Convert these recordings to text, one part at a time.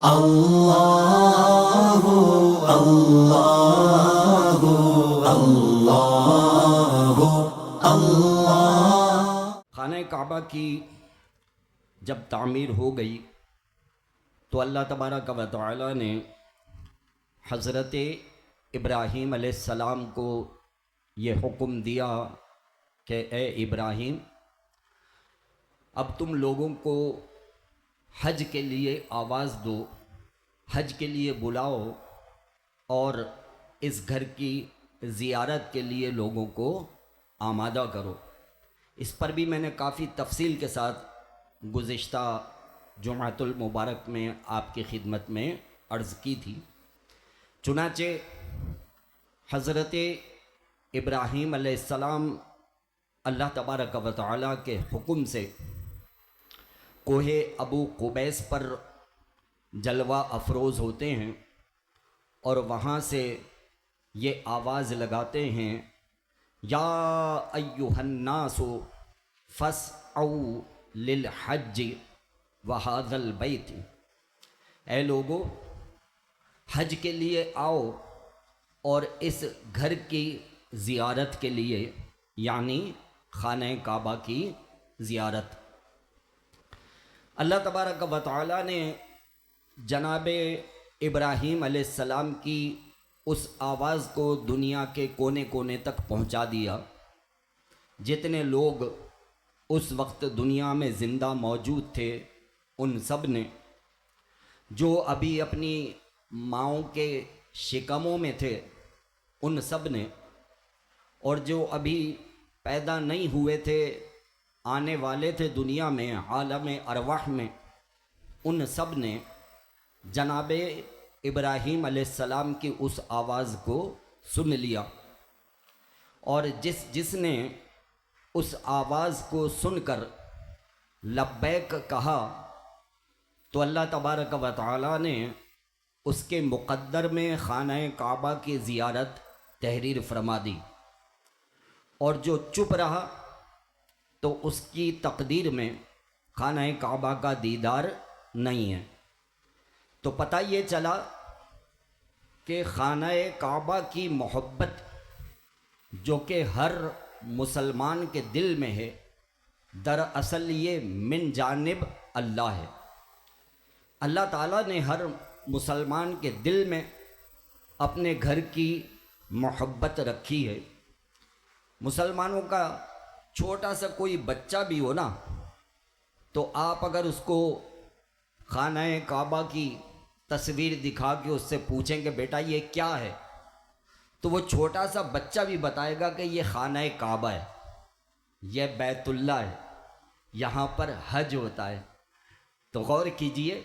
اللہ اللہ اللہ اللہ۔ خانہ کعبہ کی جب تعمیر ہو گئی تو اللہ تبارک و تعالی نے حضرت ابراہیم علیہ السلام کو یہ حکم دیا کہ اے ابراہیم، اب تم لوگوں کو حج کے لیے آواز دو، حج کے لیے بلاؤ اور اس گھر کی زیارت کے لیے لوگوں کو آمادہ کرو۔ اس پر بھی میں نے کافی تفصیل کے ساتھ گزشتہ جمعۃ المبارک میں آپ کی خدمت میں عرض کی تھی۔ چنانچہ حضرت ابراہیم علیہ السلام اللہ تبارک و تعالیٰ کے حکم سے کوہ ابو قبیس پر جلوہ افروز ہوتے ہیں اور وہاں سے یہ آواز لگاتے ہیں، یا ایھا الناس فاسعوا للحج وھذا البیت، اے لوگو حج کے لیے آؤ اور اس گھر کی زیارت کے لیے، یعنی خانہ کعبہ کی زیارت۔ اللہ تبارک و تعالیٰ نے جناب ابراہیم علیہ السلام کی اس آواز کو دنیا کے کونے کونے تک پہنچا دیا۔ جتنے لوگ اس وقت دنیا میں زندہ موجود تھے ان سب نے، جو ابھی اپنی ماؤں کے شکموں میں تھے ان سب نے، اور جو ابھی پیدا نہیں ہوئے تھے، آنے والے تھے دنیا میں عالم ارواح میں، ان سب نے جناب ابراہیم علیہ السلام کی اس آواز کو سن لیا، اور جس نے اس آواز کو سن کر لبیک کہا تو اللہ تبارک و تعالیٰ نے اس کے مقدر میں خانہ کعبہ کی زیارت تحریر فرما دی، اور جو چپ رہا تو اس کی تقدیر میں خانہ کعبہ کا دیدار نہیں ہے۔ تو پتہ یہ چلا کہ خانہ کعبہ کی محبت جو کہ ہر مسلمان کے دل میں ہے، دراصل یہ من جانب اللہ ہے۔ اللہ تعالیٰ نے ہر مسلمان کے دل میں اپنے گھر کی محبت رکھی ہے۔ مسلمانوں کا چھوٹا سا کوئی بچہ بھی ہو نا، تو آپ اگر اس کو خانہ کعبہ کی تصویر دکھا کے اس سے پوچھیں کہ بیٹا یہ کیا ہے، تو وہ چھوٹا سا بچہ بھی بتائے گا کہ یہ خانہ کعبہ ہے، یہ بیت اللہ ہے، یہاں پر حج ہوتا ہے۔ تو غور کیجئے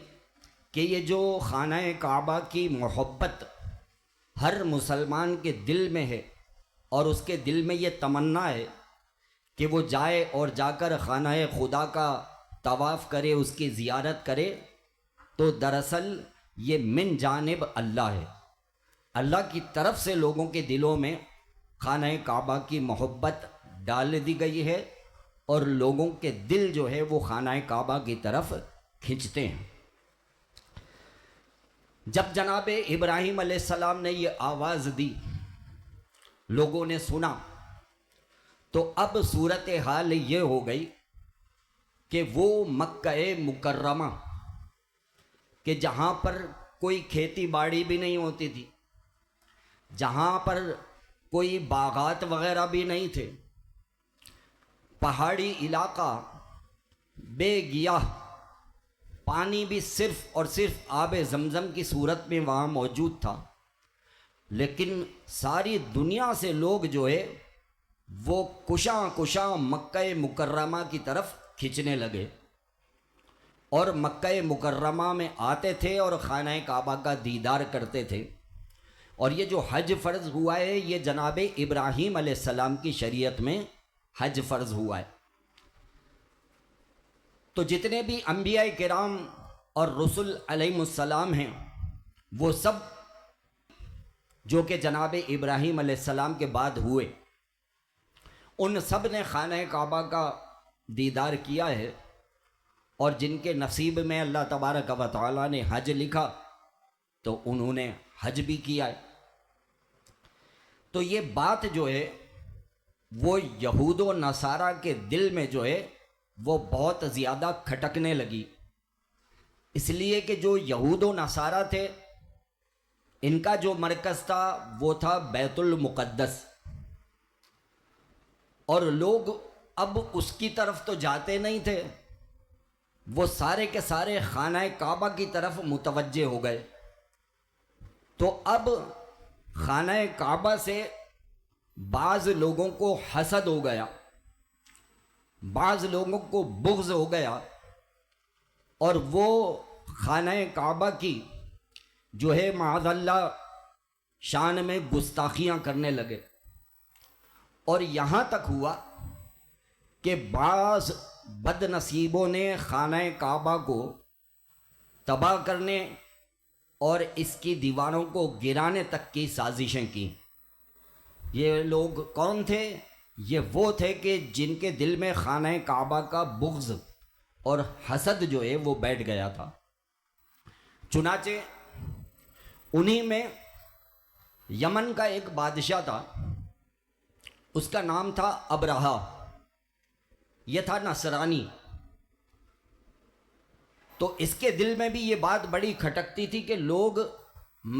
کہ یہ جو خانہ کعبہ کی محبت ہر مسلمان کے دل میں ہے، اور اس کے دل میں یہ تمنا ہے کہ وہ جائے اور جا کر خانہ خدا کا طواف کرے، اس کی زیارت کرے، تو دراصل یہ من جانب اللہ ہے۔ اللہ کی طرف سے لوگوں کے دلوں میں خانہ کعبہ کی محبت ڈال دی گئی ہے، اور لوگوں کے دل جو ہے وہ خانہ کعبہ کی طرف کھنچتے ہیں۔ جب جناب ابراہیم علیہ السلام نے یہ آواز دی، لوگوں نے سنا، تو اب صورتحال یہ ہو گئی کہ وہ مکہ مکرمہ کہ جہاں پر کوئی کھیتی باڑی بھی نہیں ہوتی تھی، جہاں پر کوئی باغات وغیرہ بھی نہیں تھے، پہاڑی علاقہ، بے گیاہ، پانی بھی صرف اور صرف آب زمزم کی صورت میں وہاں موجود تھا، لیکن ساری دنیا سے لوگ جو ہے وہ کشاں مکہ مکرمہ کی طرف کھنچنے لگے، اور مکہ مکرمہ میں آتے تھے اور خانہ کعبہ کا دیدار کرتے تھے۔ اور یہ جو حج فرض ہوا ہے، یہ جناب ابراہیم علیہ السلام کی شریعت میں حج فرض ہوا ہے۔ تو جتنے بھی انبیاء کرام اور رسل علیہم السلام ہیں، وہ سب جو کہ جناب ابراہیم علیہ السلام کے بعد ہوئے، ان سب نے خانہ کعبہ کا دیدار کیا ہے، اور جن کے نصیب میں اللہ تبارک و تعالیٰ نے حج لکھا تو انہوں نے حج بھی کیا ہے۔ تو یہ بات جو ہے وہ یہود و نصارہ کے دل میں جو ہے وہ بہت زیادہ کھٹکنے لگی، اس لیے کہ جو یہود و نصارہ تھے ان کا جو مرکز تھا وہ تھا بیت المقدس، اور لوگ اب اس کی طرف تو جاتے نہیں تھے، وہ سارے کے سارے خانہ کعبہ کی طرف متوجہ ہو گئے۔ تو اب خانہ کعبہ سے بعض لوگوں کو حسد ہو گیا، بعض لوگوں کو بغض ہو گیا، اور وہ خانہ کعبہ کی جو ہے معاذ اللہ شان میں گستاخیاں کرنے لگے، اور یہاں تک ہوا کہ بعض بد نصیبوں نے خانہ کعبہ کو تباہ کرنے اور اس کی دیواروں کو گرانے تک کی سازشیں کی۔ یہ لوگ کون تھے؟ یہ وہ تھے کہ جن کے دل میں خانہ کعبہ کا بغض اور حسد جو ہے وہ بیٹھ گیا تھا۔ چنانچہ انہی میں یمن کا ایک بادشاہ تھا، اس کا نام تھا ابرہہ، یہ تھا نصرانی۔ تو اس کے دل میں بھی یہ بات بڑی کھٹکتی تھی کہ لوگ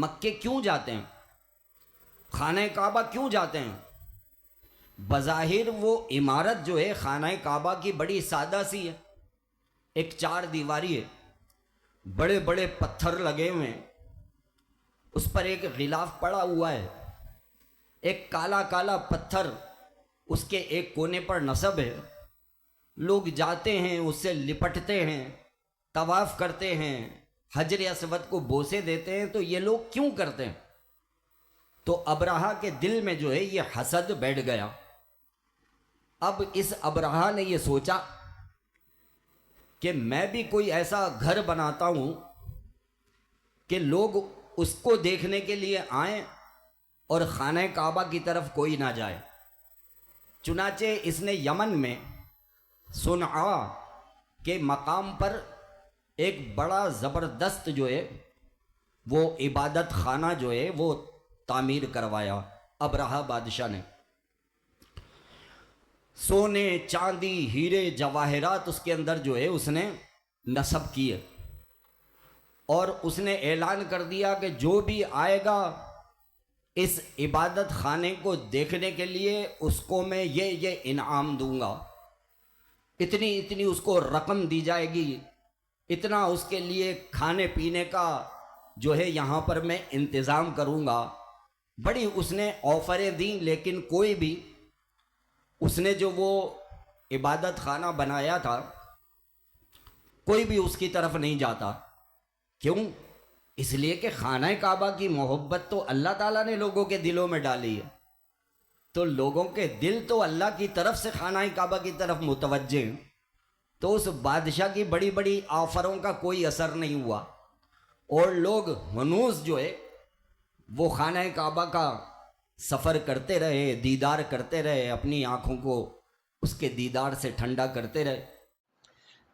مکے کیوں جاتے ہیں، خانہ کعبہ کیوں جاتے ہیں؟ بظاہر وہ عمارت جو ہے خانہ کعبہ کی بڑی سادہ سی ہے، ایک چار دیواری ہے، بڑے بڑے پتھر لگے ہوئے ہیں، اس پر ایک غلاف پڑا ہوا ہے، ایک کالا کالا پتھر اس کے ایک کونے پر نصب ہے، لوگ جاتے ہیں اس سے لپٹتے ہیں، طواف کرتے ہیں، حجر اسود کو بوسے دیتے ہیں۔ تو یہ لوگ کیوں کرتے ہیں؟ تو ابرہہ کے دل میں جو ہے یہ حسد بیٹھ گیا۔ اب اس ابرہہ نے یہ سوچا کہ میں بھی کوئی ایسا گھر بناتا ہوں کہ لوگ اس کو دیکھنے کے لیے آئیں اور خانہ کعبہ کی طرف کوئی نہ جائے۔ چنانچہ اس نے یمن میں صنعاء کے مقام پر ایک بڑا زبردست جو ہے وہ عبادت خانہ جو ہے وہ تعمیر کروایا ابرہہ بادشاہ نے۔ سونے چاندی ہیرے جواہرات اس کے اندر جو ہے اس نے نصب کیے، اور اس نے اعلان کر دیا کہ جو بھی آئے گا اس عبادت خانے کو دیکھنے کے لیے اس کو میں یہ انعام دوں گا، اتنی اتنی اس کو رقم دی جائے گی، اتنا اس کے لیے کھانے پینے کا جو ہے یہاں پر میں انتظام کروں گا۔ بڑی اس نے آفریں دیں، لیکن کوئی بھی اس نے جو وہ عبادت خانہ بنایا تھا کوئی بھی اس کی طرف نہیں جاتا۔ کیوں؟ اس لیے کہ خانہ کعبہ کی محبت تو اللہ تعالیٰ نے لوگوں کے دلوں میں ڈالی ہے، تو لوگوں کے دل تو اللہ کی طرف سے خانہ کعبہ کی طرف متوجہ ہیں۔ تو اس بادشاہ کی بڑی بڑی آفروں کا کوئی اثر نہیں ہوا، اور لوگ ہنوز جو ہے وہ خانہ کعبہ کا سفر کرتے رہے، دیدار کرتے رہے، اپنی آنکھوں کو اس کے دیدار سے ٹھنڈا کرتے رہے۔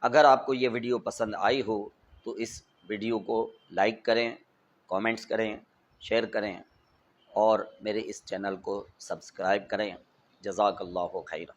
اگر آپ کو یہ ویڈیو پسند آئی ہو تو اس ویڈیو کو لائک کریں، کامنٹس کریں، شیئر کریں، اور میرے اس چینل کو سبسکرائب کریں۔ جزاک اللہ خیرہ۔